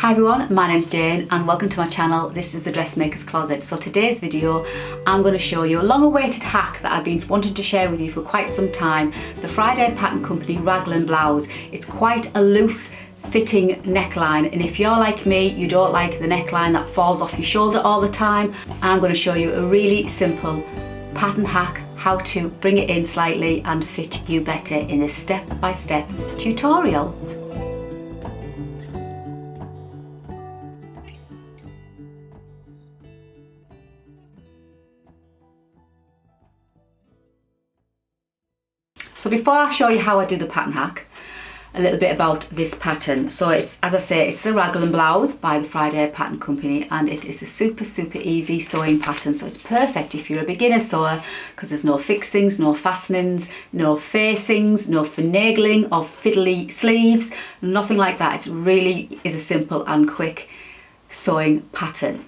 Hi everyone, my name's Jane and welcome to my channel. This is the Dressmakers Closet. So today's video I'm going to show you a long awaited hack that I've been wanting to share with you for quite some time. The Friday Pattern Company Raglan Blouse. It's quite a loose fitting neckline, and if you're like me, you don't like the neckline that falls off your shoulder all the time, I'm going to show you a really simple pattern hack how to bring it in slightly and fit you better in this step-by-step tutorial. So before I show you how I do the pattern hack, a little bit about this pattern. So it's, as I say, it's the Raglan Blouse by the Friday Pattern Company, and it is a super easy sewing pattern. So it's perfect if you're a beginner sewer because there's no fixings, no fastenings, no facings, no finagling or fiddly sleeves, nothing like that. It really is a simple and quick sewing pattern.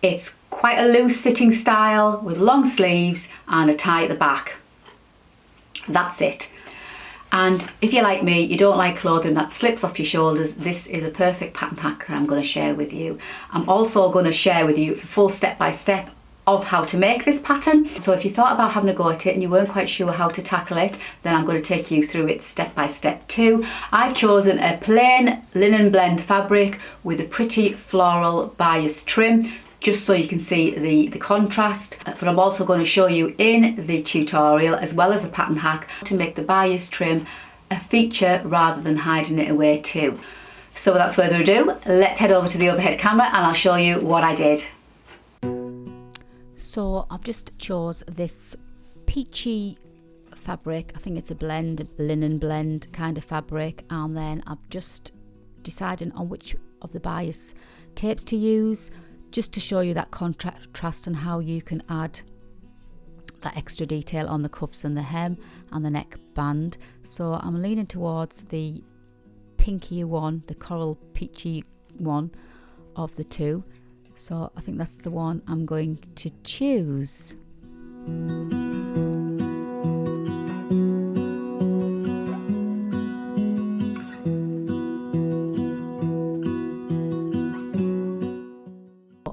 It's quite a loose fitting style with long sleeves and a tie at the back. That's it. And if you're like me, you don't like clothing that slips off your shoulders, this is a perfect pattern hack that I'm going to share with you. I'm also going to share with you the full step-by-step of how to make this pattern. So if you thought about having a go at it and you weren't quite sure how to tackle it, then I'm going to take you through it step-by-step too. I've chosen a plain linen blend fabric with a pretty floral bias trim, just so you can see the contrast. But I'm also going to show you in the tutorial, as well as the pattern hack, to make the bias trim a feature rather than hiding it away too. So without further ado, let's head over to the overhead camera and I'll show you what I did. So I've just chose this peachy fabric. I think it's a blend, linen blend kind of fabric, and then I've just decided on which of the bias tapes to use, just to show you that contrast and how you can add that extra detail on the cuffs and the hem and the neck band. So I'm leaning towards the pinkier one, the coral peachy one of the two. So I think that's the one I'm going to choose.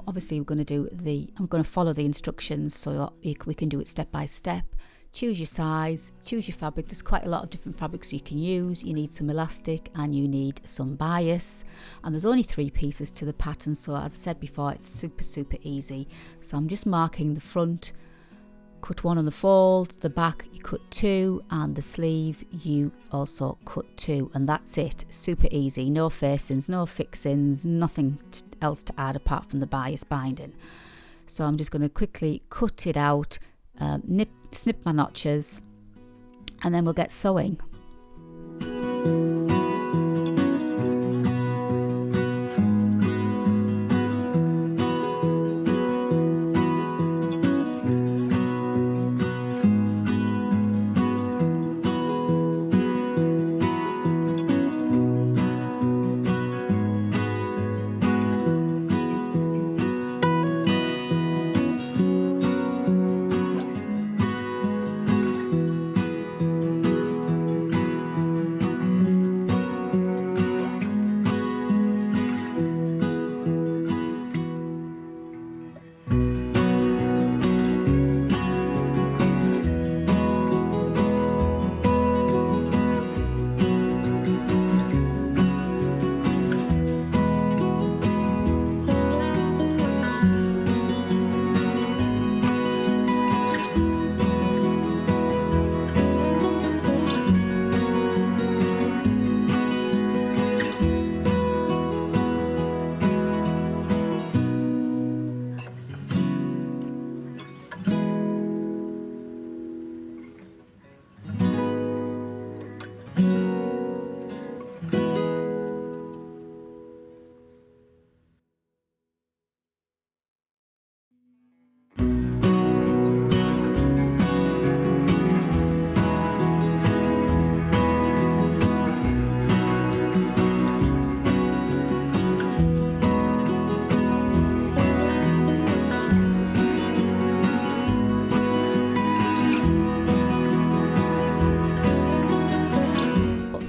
Obviously I'm going to follow the instructions so we can do it step by step. Choose your size, choose your fabric. There's quite a lot of different fabrics you can use. You need some elastic and you need some bias, and there's only 3 pieces to the pattern, so as I said before, it's super easy. So I'm just marking the front, cut 1 on the fold, the back you cut 2, and the sleeve you also cut 2, and that's it. Super easy, no facings, no fixings, nothing else to add apart from the bias binding. So I'm just going to quickly cut it out, snip my notches, and then we'll get sewing.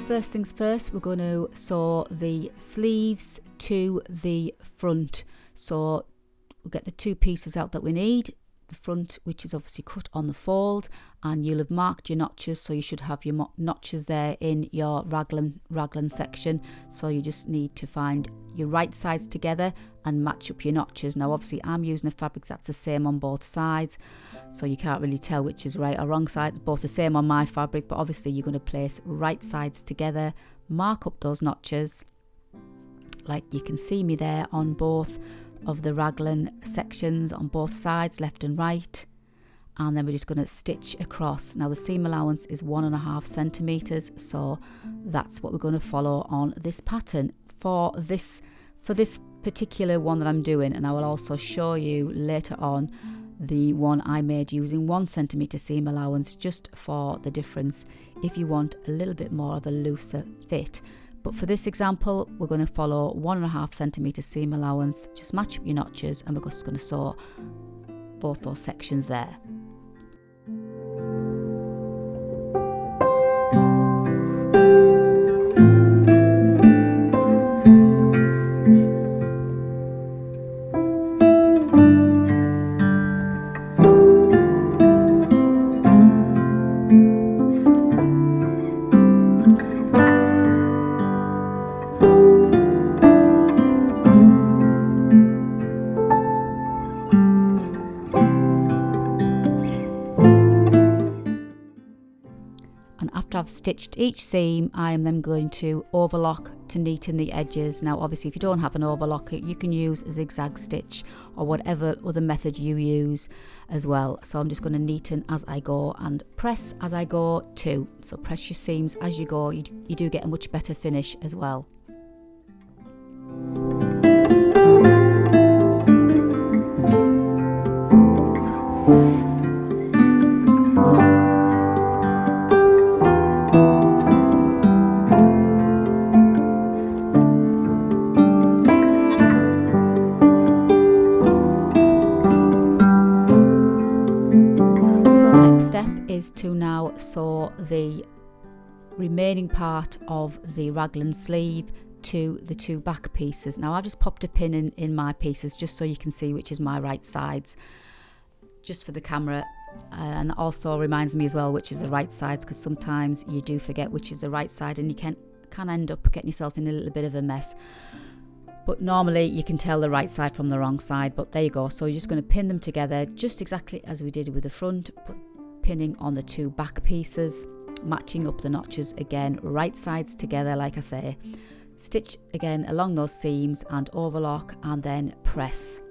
First things first, we're going to sew the sleeves to the front. So we'll get the 2 pieces out that we need. The front, which is obviously cut on the fold, and you'll have marked your notches, so you should have your notches there in your raglan section. So you just need to find your right sides together and match up your notches. Now obviously I'm using a fabric that's the same on both sides, so you can't really tell which is right or wrong side. Both the same on my fabric, but obviously you're going to place right sides together, mark up those notches like you can see me there on both of the raglan sections on both sides, left and right, and then we're just going to stitch across. Now the seam allowance is 1.5 centimeters, so that's what we're going to follow on this pattern for this particular one that I'm doing, and I will also show you later on the one I made using 1 centimeter seam allowance, just for the difference if you want a little bit more of a looser fit. But for this example, we're going to follow 1.5 centimeter seam allowance, just match up your notches, and we're just going to sew both those sections there. I've stitched each seam, I am then going to overlock to neaten the edges. Now obviously if you don't have an overlock, you can use a zigzag stitch or whatever other method you use as well. So I'm just going to neaten as I go and press as I go too. So press your seams as you go, you do get a much better finish as well. Is to now sew the remaining part of the raglan sleeve to the 2 back pieces. Now I've just popped a pin in my pieces just so you can see which is my right sides, just for the camera, and also reminds me as well which is the right sides, because sometimes you do forget which is the right side and you can end up getting yourself in a little bit of a mess. But normally you can tell the right side from the wrong side, but there you go. So you're just going to pin them together just exactly as we did with the front, but pinning on the 2 back pieces, matching up the notches again, right sides together like I say, stitch again along those seams and overlock, and then press.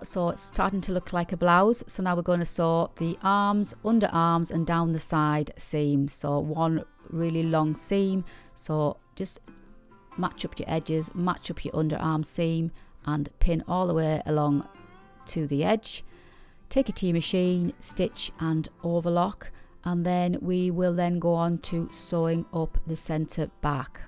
So it's starting to look like a blouse. So now we're going to sew the arms, underarms and down the side seam. So 1 really long seam. So just match up your edges, match up your underarm seam and pin all the way along to the edge. Take it to your machine, stitch and overlock, and then we will then go on to sewing up the centre back.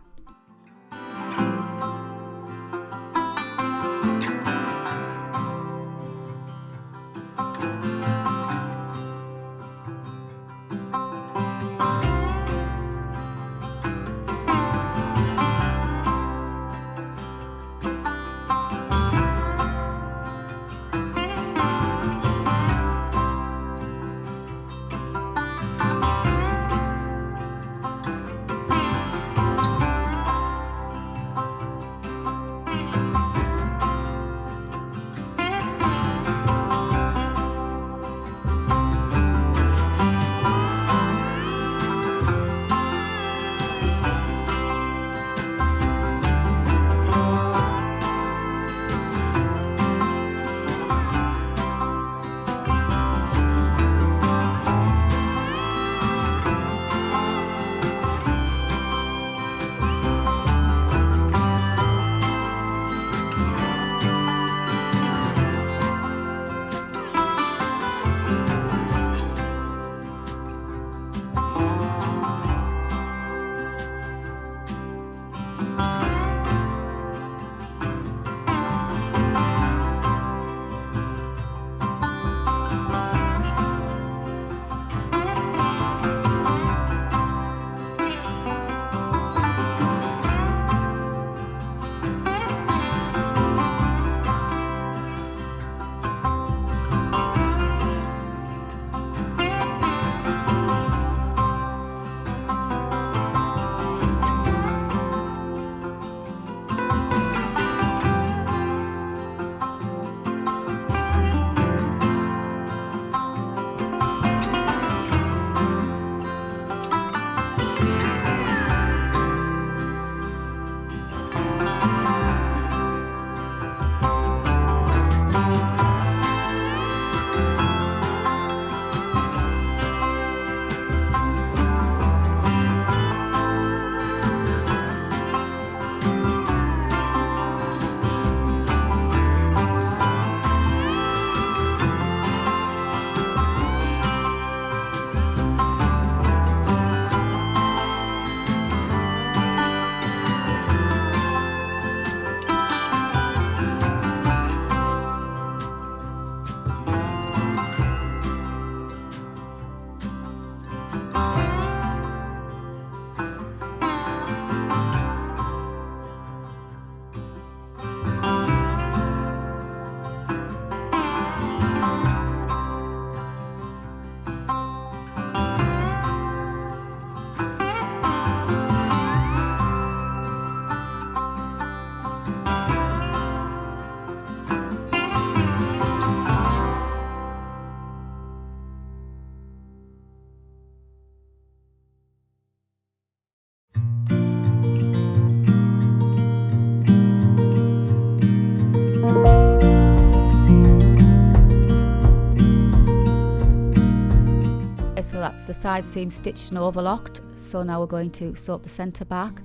So that's the side seam stitched and overlocked. So now we're going to sew up the centre back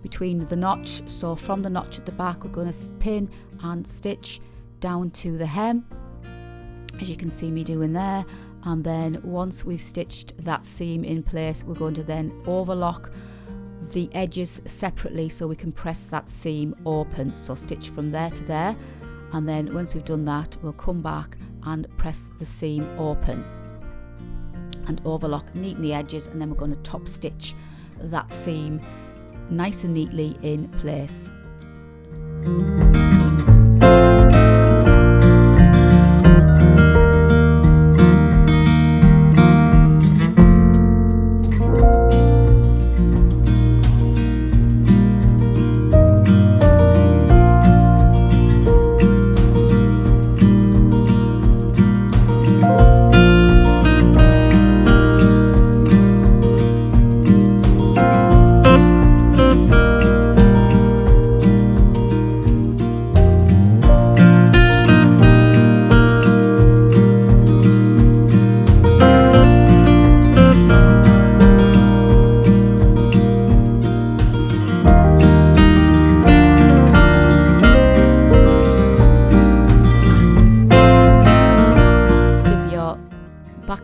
between the notch. So from the notch at the back, we're going to pin and stitch down to the hem, as you can see me doing there. And then once we've stitched that seam in place, we're going to then overlock the edges separately so we can press that seam open. So stitch from there to there, and then once we've done that, we'll come back and press the seam open and overlock, neaten the edges, and then we're going to top stitch that seam nice and neatly in place.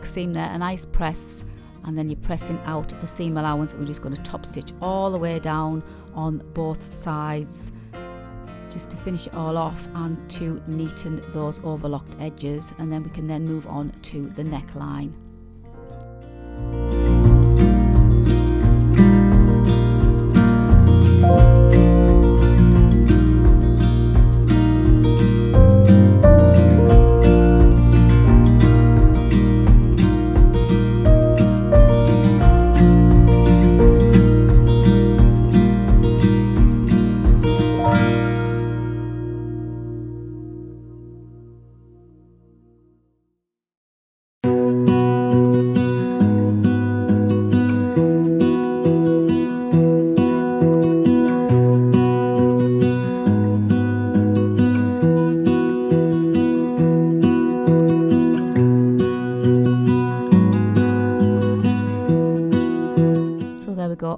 Seam there a nice press, and then you're pressing out the seam allowance, and we're just going to top stitch all the way down on both sides just to finish it all off and to neaten those overlocked edges, and then we can then move on to the neckline.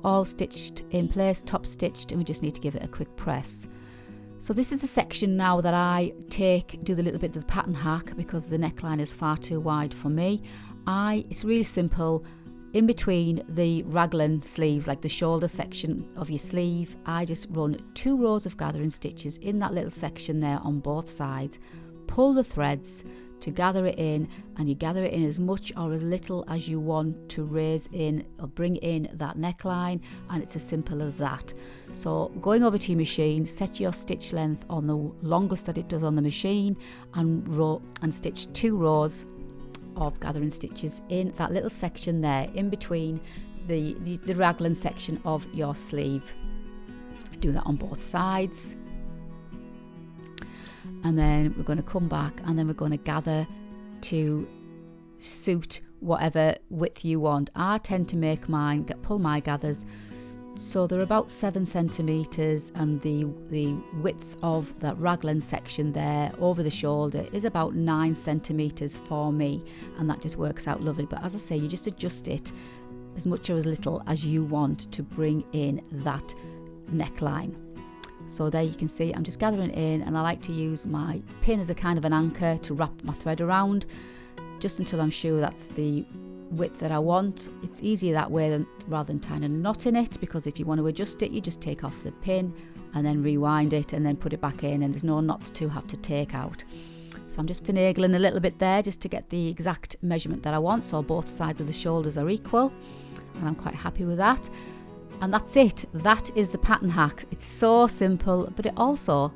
All stitched in place, top stitched, and we just need to give it a quick press. So this is the section now that I do the little bit of the pattern hack because the neckline is far too wide for me. It's really simple. In between the raglan sleeves, like the shoulder section of your sleeve, I just run 2 rows of gathering stitches in that little section there on both sides, pull the threads to gather it in, and you gather it in as much or as little as you want to raise in or bring in that neckline, and it's as simple as that. So going over to your machine, set your stitch length on the longest that it does on the machine, and stitch 2 rows of gathering stitches in that little section there in between the raglan section of your sleeve. Do that on both sides. And then we're going to come back, and then we're going to gather to suit whatever width you want. I tend to make pull my gathers so they're about 7 centimeters, and the width of that raglan section there over the shoulder is about 9 centimeters for me, and that just works out lovely. But as I say, you just adjust it as much or as little as you want to bring in that neckline. So there you can see I'm just gathering in, and I like to use my pin as a kind of an anchor to wrap my thread around just until I'm sure that's the width that I want. It's easier that way rather than tying a knot in it, because if you want to adjust it, you just take off the pin and then rewind it and then put it back in, and there's no knots to have to take out. So I'm just finagling a little bit there just to get the exact measurement that I want, so both sides of the shoulders are equal, and I'm quite happy with that. And that's it. That is the pattern hack. It's so simple, but it also,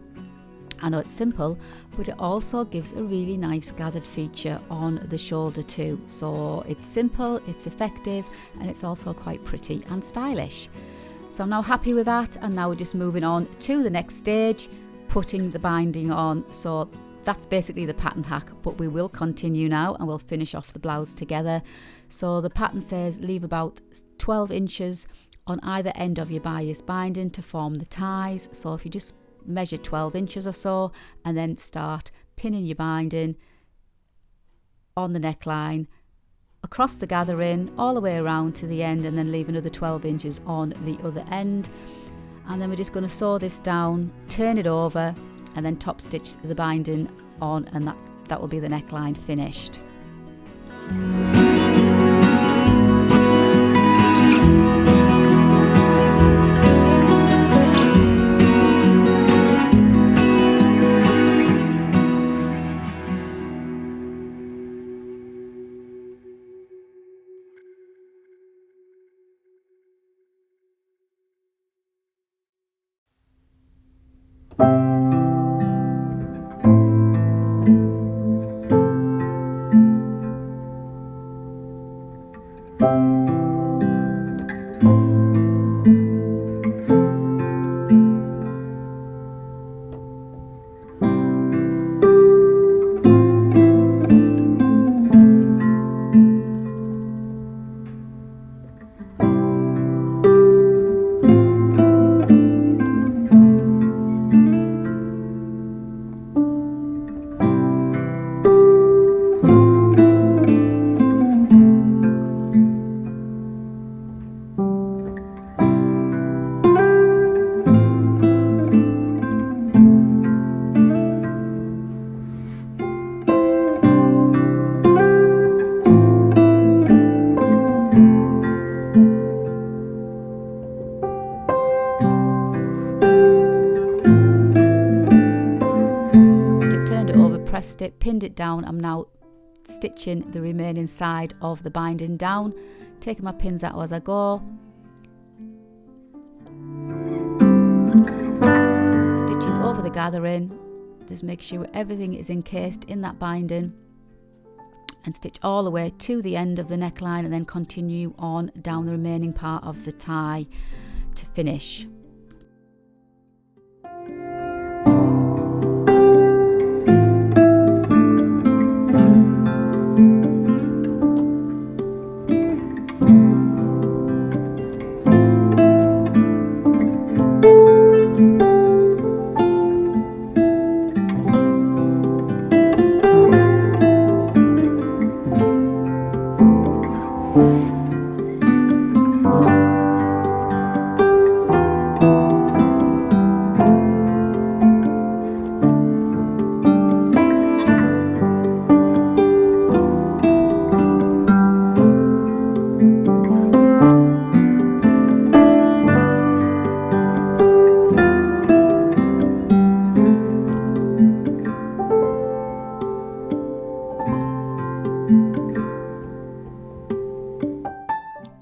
I know it's simple, but it also gives a really nice gathered feature on the shoulder too. So it's simple, it's effective, and it's also quite pretty and stylish. So I'm now happy with that, and now we're just moving on to the next stage, putting the binding on. So that's basically the pattern hack, but we will continue now and we'll finish off the blouse together. So the pattern says leave about 12 inches on either end of your bias binding to form the ties. So if you just measure 12 inches or so, and then start pinning your binding on the neckline across the gathering all the way around to the end, and then leave another 12 inches on the other end. And then we're just going to sew this down, turn it over, and then top stitch the binding on, and that will be the neckline finished. It, pinned it down. I'm now stitching the remaining side of the binding down, taking my pins out as I go, stitching over the gathering. Just make sure everything is encased in that binding, and stitch all the way to the end of the neckline, and then continue on down the remaining part of the tie to finish.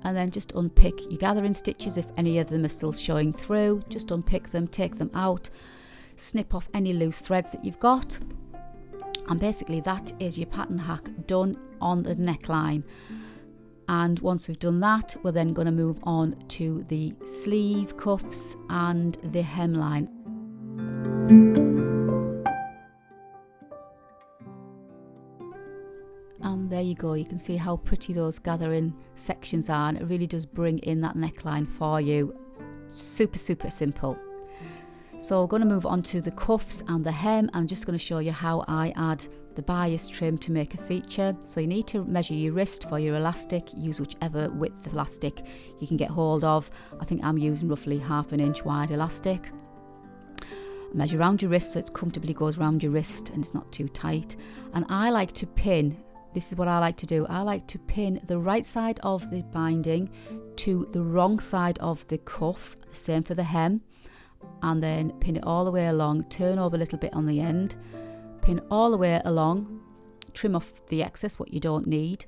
And then just unpick your gathering stitches if any of them are still showing through. Just unpick them, take them out, snip off any loose threads that you've got, and basically that is your pattern hack done on the neckline. And once we've done that, we're then going to move on to the sleeve cuffs and the hemline. And there you go, you can see how pretty those gathering sections are, and it really does bring in that neckline for you. Super simple. So we're going to move on to the cuffs and the hem. I'm just going to show you how I add the bias trim to make a feature. So you need to measure your wrist for your elastic. Use whichever width of elastic you can get hold of. I think I'm using roughly 1/2 inch wide elastic. Measure around your wrist so it comfortably goes around your wrist and it's not too tight. And I like to pin, this is what I like to do, I like to pin the right side of the binding to the wrong side of the cuff, the same for the hem, and then pin it all the way along, turn over a little bit on the end, pin all the way along, trim off the excess, what you don't need,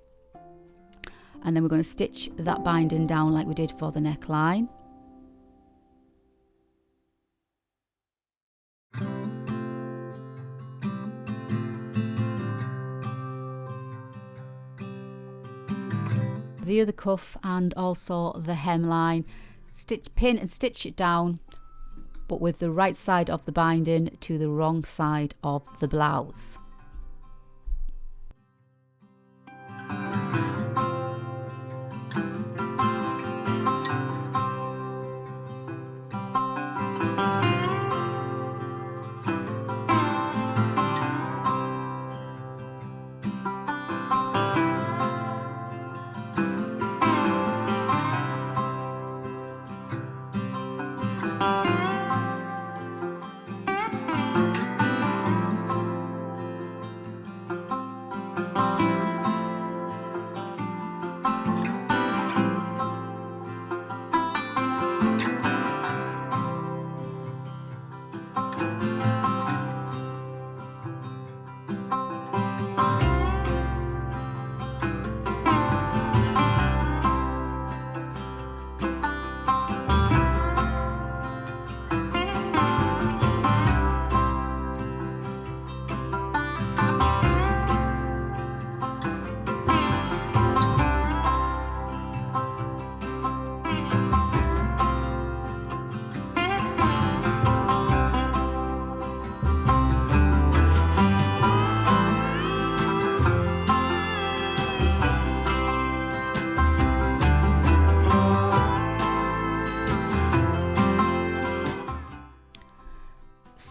and then we're going to stitch that binding down like we did for the neckline. The other cuff and also the hemline, pin and stitch it down, but with the right side of the binding to the wrong side of the blouse.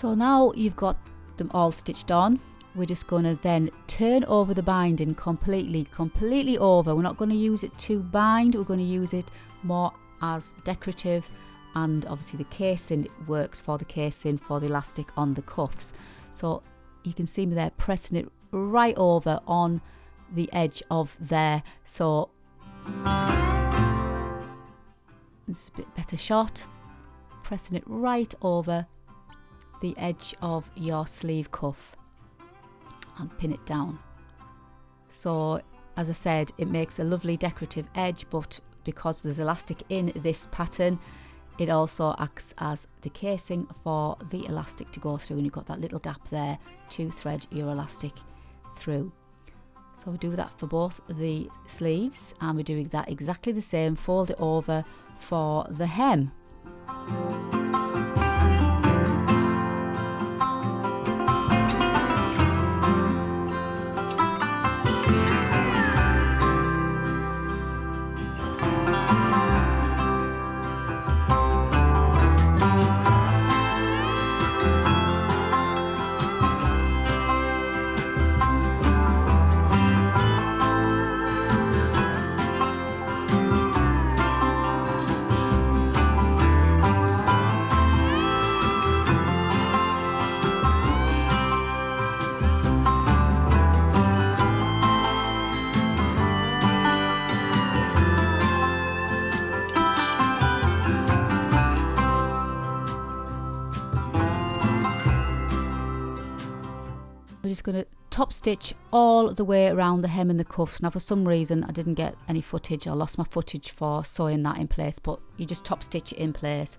So now you've got them all stitched on, we're just going to then turn over the binding completely over. We're not going to use it to bind, we're going to use it more as decorative, and obviously the casing works for the casing for the elastic on the cuffs. So you can see me there pressing it right over on the edge of there. So it's a bit better shot, pressing it right over the edge of your sleeve cuff and pin it down. So as I said, it makes a lovely decorative edge, but because there's elastic in this pattern, it also acts as the casing for the elastic to go through, and you've got that little gap there to thread your elastic through. So we do that for both the sleeves, and we're doing that exactly the same, fold it over for the hem. We're just going to top stitch all the way around the hem and the cuffs. Now for some reason I didn't get any footage, I lost my footage for sewing that in place, but you just top stitch it in place,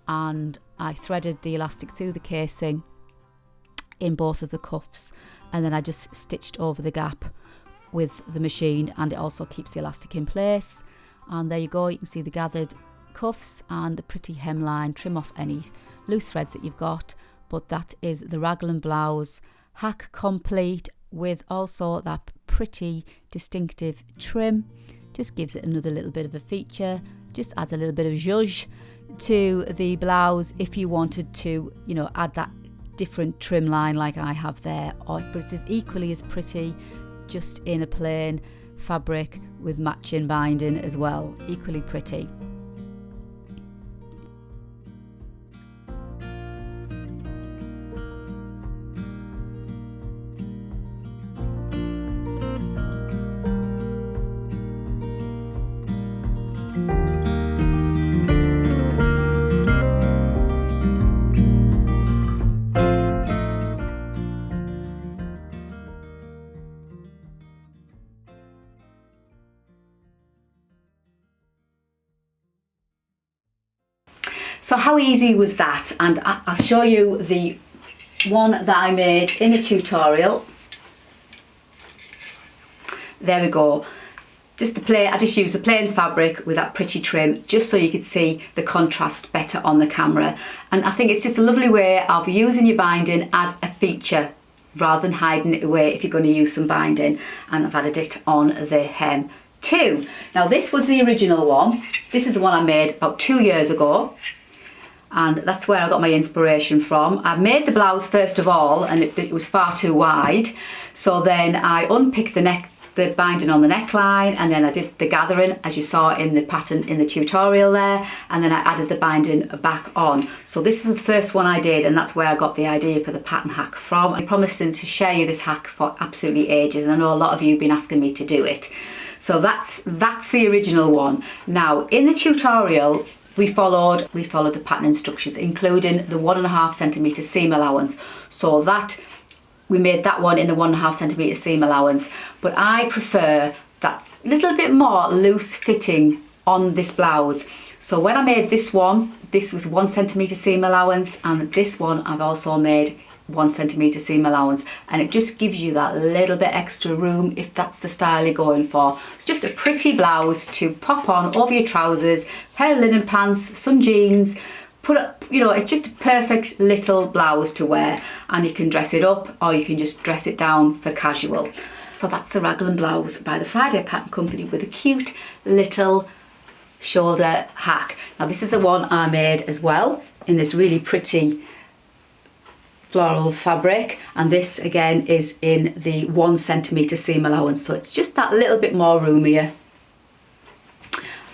and I threaded the elastic through the casing in both of the cuffs, and then I just stitched over the gap with the machine, and it also keeps the elastic in place. And there you go, you can see the gathered cuffs and the pretty hemline. Trim off any loose threads that you've got, but that is the raglan blouse hack complete, with also that pretty distinctive trim. Just gives it another little bit of a feature, just adds a little bit of zhuzh to the blouse if you wanted to, you know, add that different trim line like I have there. But it is equally as pretty just in a plain fabric with matching binding as well, equally pretty. So how easy was that? And I'll show you the one that I made in the tutorial. There we go. I just used a plain fabric with that pretty trim, just so you could see the contrast better on the camera. And I think it's just a lovely way of using your binding as a feature rather than hiding it away if you're going to use some binding. And I've added it on the hem too. Now this was the original one. This is the one I made about 2 years ago, and that's where I got my inspiration from. I made the blouse first of all, and it was far too wide, so then I unpicked the binding on the neckline, and then I did the gathering as you saw in the pattern in the tutorial there, and then I added the binding back on. So this is the first one I did, and that's where I got the idea for the pattern hack from. I'm promising to share you this hack for absolutely ages, and I know a lot of you have been asking me to do it. So that's the original one. Now in the tutorial we followed the pattern instructions, including the 1.5 centimeter seam allowance. So that we made that one in the 1.5 centimeter seam allowance, but I prefer that little bit more loose fitting on this blouse. So when I made this one, this was 1 centimeter seam allowance, and this one I've also made 1 centimeter seam allowance, and it just gives you that little bit extra room if that's the style you're going for. It's just a pretty blouse to pop on over your trousers, pair of linen pants, some jeans, put up, you know, it's just a perfect little blouse to wear, and you can dress it up or you can just dress it down for casual. So that's the raglan blouse by the Friday Pattern Company with a cute little shoulder hack. Now this is the one I made as well in this really pretty floral fabric, and this again is in the 1 centimetre seam allowance, so it's just that little bit more roomier.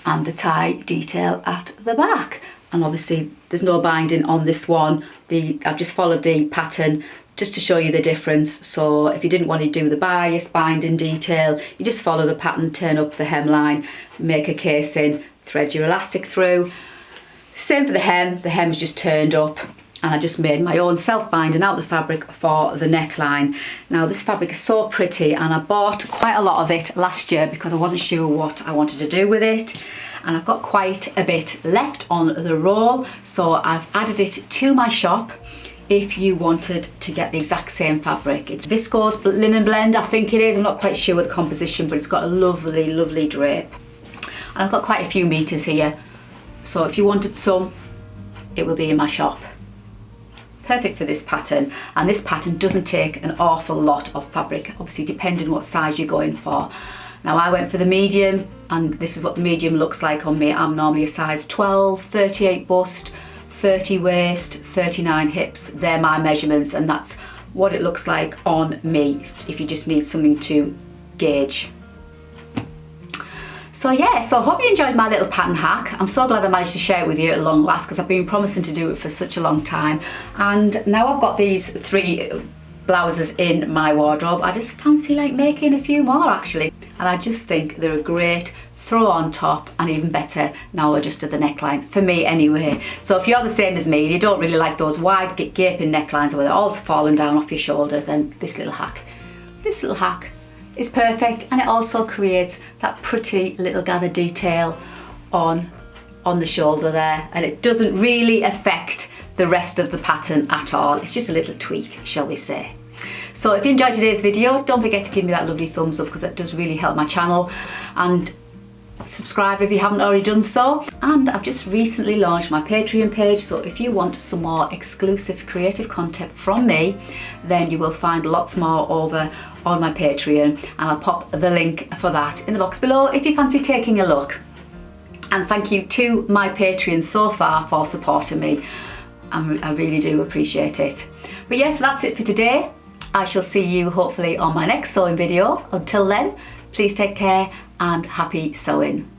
And the tie detail at the back, and obviously there's no binding on this one. I've just followed the pattern just to show you the difference. So if you didn't want to do the bias binding detail, you just follow the pattern, turn up the hemline, make a casing, thread your elastic through. Same for the hem is just turned up, and I just made my own self-binding out the fabric for the neckline. Now this fabric is so pretty, and I bought quite a lot of it last year because I wasn't sure what I wanted to do with it, and I've got quite a bit left on the roll, so I've added it to my shop. If you wanted to get the exact same fabric, it's viscose linen blend, I think it is. I'm not quite sure with the composition, but it's got a lovely, lovely drape. And I've got quite a few meters here, so if you wanted some, it will be in my shop. Perfect for this pattern, and this pattern doesn't take an awful lot of fabric, obviously depending what size you're going for. Now I went for the medium, and this is what the medium looks like on me. I'm normally a size 12, 38 bust, 30 waist, 39 hips. They're my measurements, and that's what it looks like on me if you just need something to gauge. So yeah, so I hope you enjoyed my little pattern hack. I'm so glad I managed to share it with you at long last, because I've been promising to do it for such a long time. And now I've got these 3 blouses in my wardrobe, I just fancy like making a few more actually. And I just think they're a great throw on top, and even better now adjusted the neckline, for me anyway. So if you're the same as me and you don't really like those wide gaping necklines where they're all falling down off your shoulder, then this little hack is perfect, and it also creates that pretty little gather detail on the shoulder there, and it doesn't really affect the rest of the pattern at all. It's just a little tweak, shall we say. So if you enjoyed today's video, don't forget to give me that lovely thumbs up, because that does really help my channel, and subscribe if you haven't already done so. And I've just recently launched my Patreon page, so if you want some more exclusive creative content from me, then you will find lots more over on my Patreon, and I'll pop the link for that in the box below if you fancy taking a look. And thank you to my Patreon so far for supporting me. I really do appreciate it. But yes, that's it for today. I shall see you hopefully on my next sewing video. Until then, please take care and happy sewing.